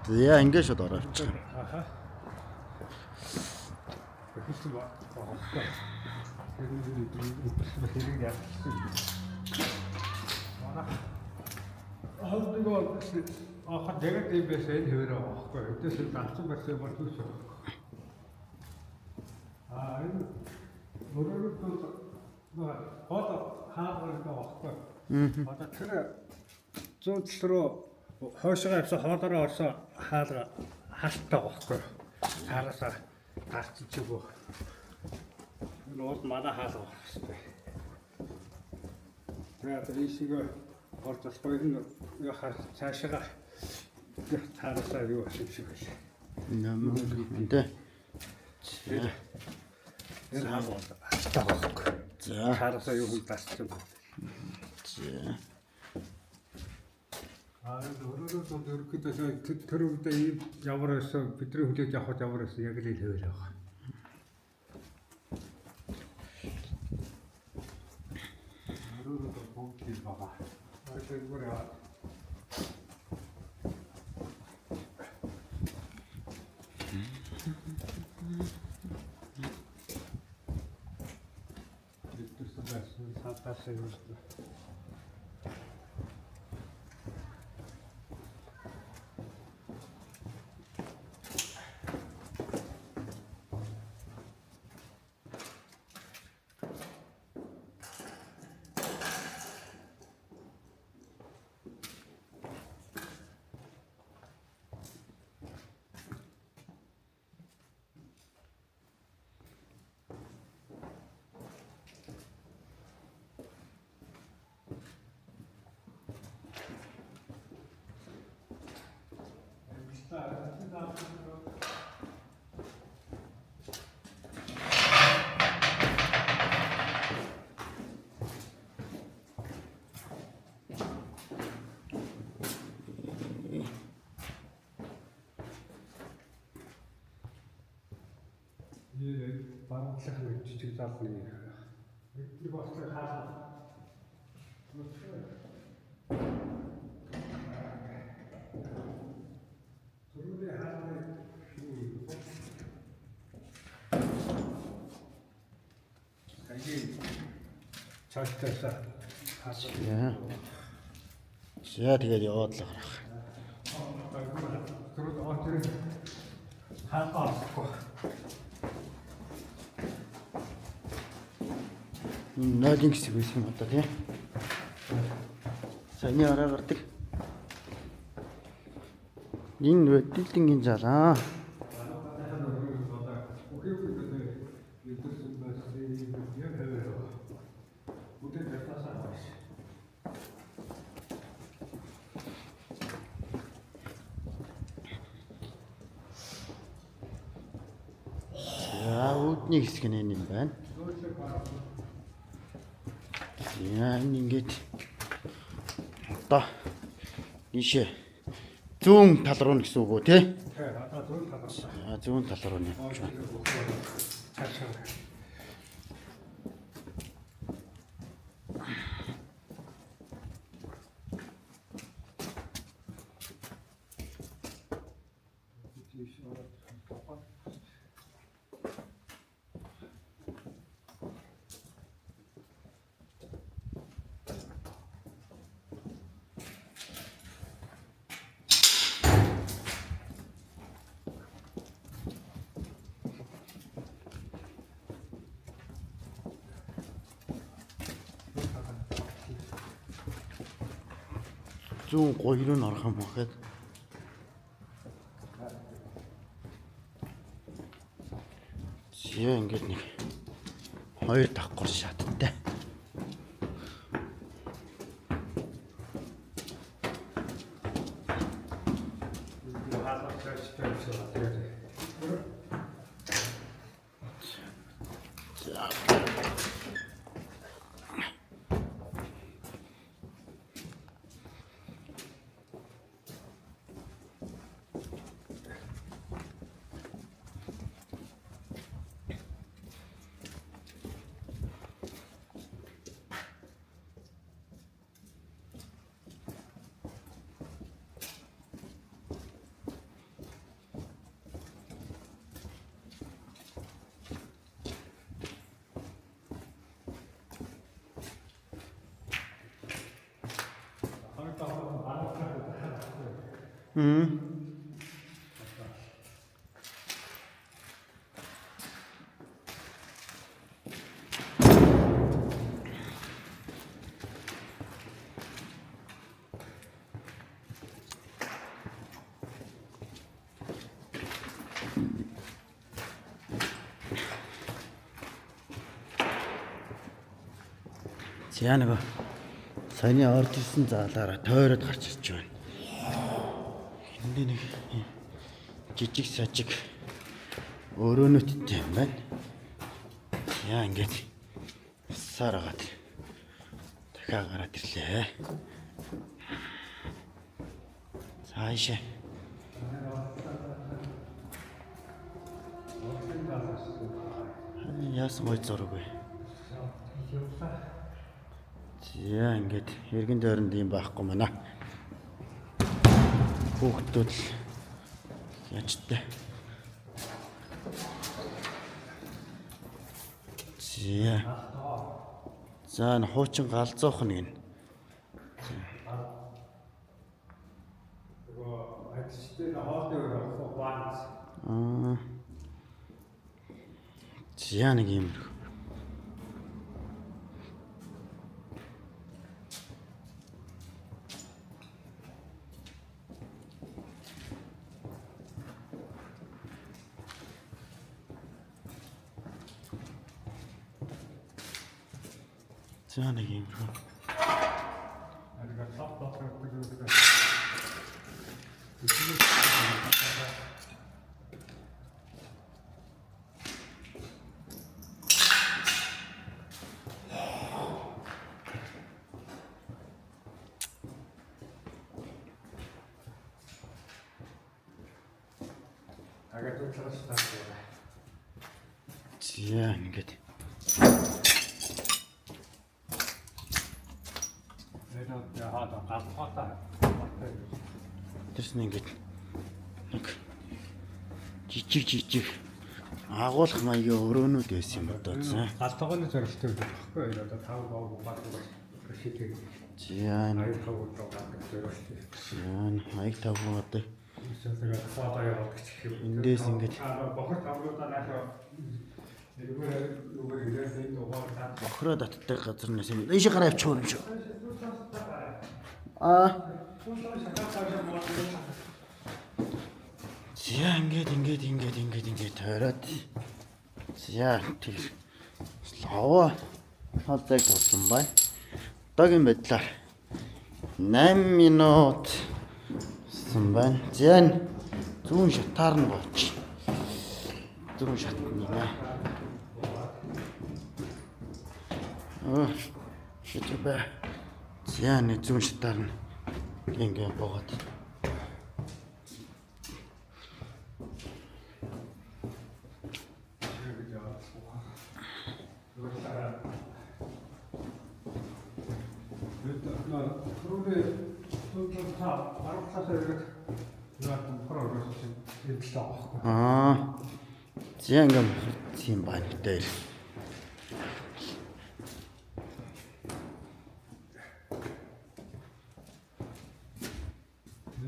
За ингээд шууд ороо авчих. Аха. Хэвчээ баахгүй. Хэрэг яасан. Хавдгаа ахад яг тийм байсан хэвээр аахгүй. Хэдээс давсан байсан бол түүш. Энэ өөрөөр хот хаагаар байхгүй. Одоо тэр зүүн рүү хойшоо явсан хоолороо орсон хаалга хаалттай байхгүй. Цаараасаа гарч чигөө. Нууд манай хаалга байхгүй. Тэгээд ийшээ орж болохгүй юу хар цаашаа цаараасаа юу ашиг шиг байлаа. Нэмээ. Энэ хаалга хаалттай байхгүй. За. Цаараасаа юу хүн тасчих юм. За. Өөрөөр ерөөхдөө тэр үедээ ийм ямар байсан бидний хүлээж авах ямар байсан яг л энэ хэвээр байгаа. Өөрөөр бүгд тийм байгаа. Өөрөөр яа. Сатасаа юу. Баруун жижиг залны нэг болтой хаалга. Зүрхний хаалганы чаштайсаа За. За тэгээд яваад л гарах. түрүүд оотэр хаалгаахгүй. Нойлын хэсэг байсан юм одоо тийм. Саяны араа гардаг. Энэ өдөлтийн залаа. За үүдний хэсэг нь энэ юм байна. Яа ингээд одоо ийшээ зүүн тал руу гэсэн үг үү те? Зүүн тал руу нэ. Зүүн гоё руу орох юм бахад. Зя ингээд нэг хоёр давхар шаттай. За нэг саяны орж ирсэн заалаараа тойроод гарч ирж байна. Энд нэг жижиг сажиг өрөөнөттэй юм байна. Яа ингэж сараад дахиад гараад ирлээ. Цаашаа. Яасан гой зураг вэ? За ингэж эргэн тойронд юм байхгүй мана. Хүүхдүүд ячтай. За н хуучин галзуух нэг нь. За нэг юм. За нэг юм. За ингэж. Тэрс нэг жижиг агуулах маягийн өрөөнүүд байсан юм одоо за. Галтгооны зорилттой байхгүй юу? Одоо 5 боо багтдаг шийдэг. За аяг тавууд байгаа зорилттой. За аяг тавуу одоо эсвэл фото явуулдаг гэх юм. эндээс ингэж бохор тавлуудаа наашаа бохроо татдаг газар нэс юм. Ийш гараа явчих юм шүү. За ингэж тойроод. За тэр лава хацаг болсон байна. Одоогийн байдлаар 8 минут сан байна. За зүүн шатаар нь бооч. Зүүн шат нэ. Шитбэ. За нэг зүүн шатаар нь ингээ бooгаад. За ингээм тийм байна дээр.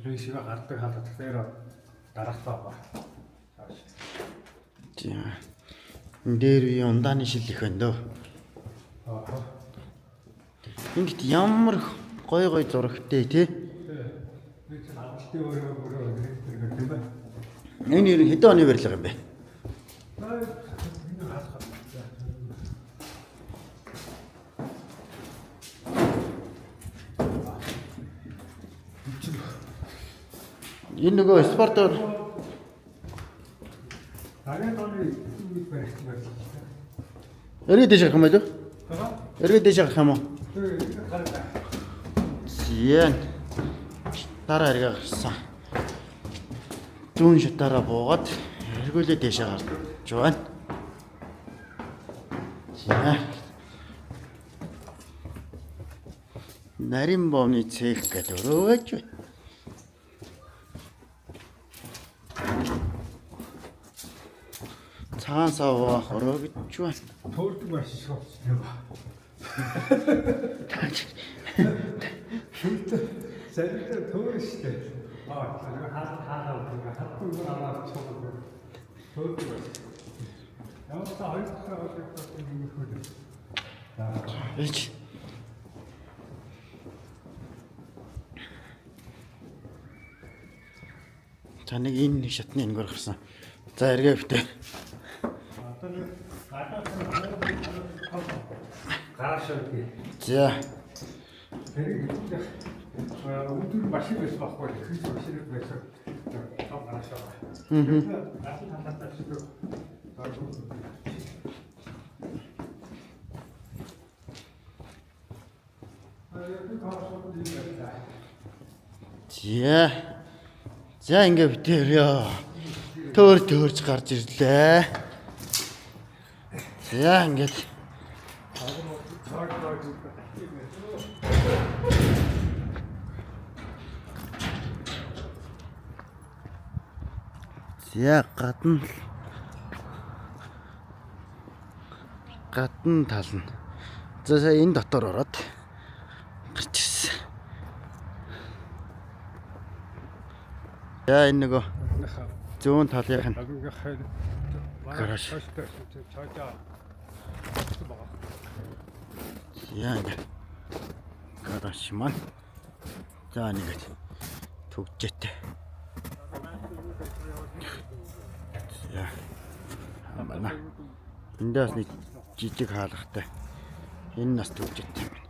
Рейсийг гардаг хаалт дээр дараахтаа ба. За. Энэ дээр би ундааны шил их байна дөө. Ингээд ямар гой зурагтай тий. Би ч амттай өөрөө тийм байна. Энэ ер нь хэдэн оны барилга юм бэ? Энэ нөгөө спортоор эргээд дэш гарах юм байна уу? Эргээд дэш гарах юм уу? Зэн. Дараа эргээ гарсан. Зүүн шатаараа буугаад эргүүлээ дэшээ гарч байна. За. Нарийн бомны цех гэдэг өрөөж байна. Цагаан саваа хороо гэж байна. Төөрдөг маш их болчихсон юм. Шүлт сэлдэ төөр штэ. Ич. За нэг энэ шатны энгээр гарсан. За эргээ битээ. За. Өдөр машин байсан байхгүй их машин байсан. Том гарашаа. За. За ингээ битээрё. Төөрж гарч ирлээ. За ингээд за гадна тал нь. За сая энэ дотор ороод гарч ирсэн. За энэ нөгөө зүүн талынх нь гараж. Яа ингэ гараж маань. За нэгэд төгжжээтэй. За амана. Эндээс нэг жижиг хаалгатай. Энэ нас төгжжээтэй.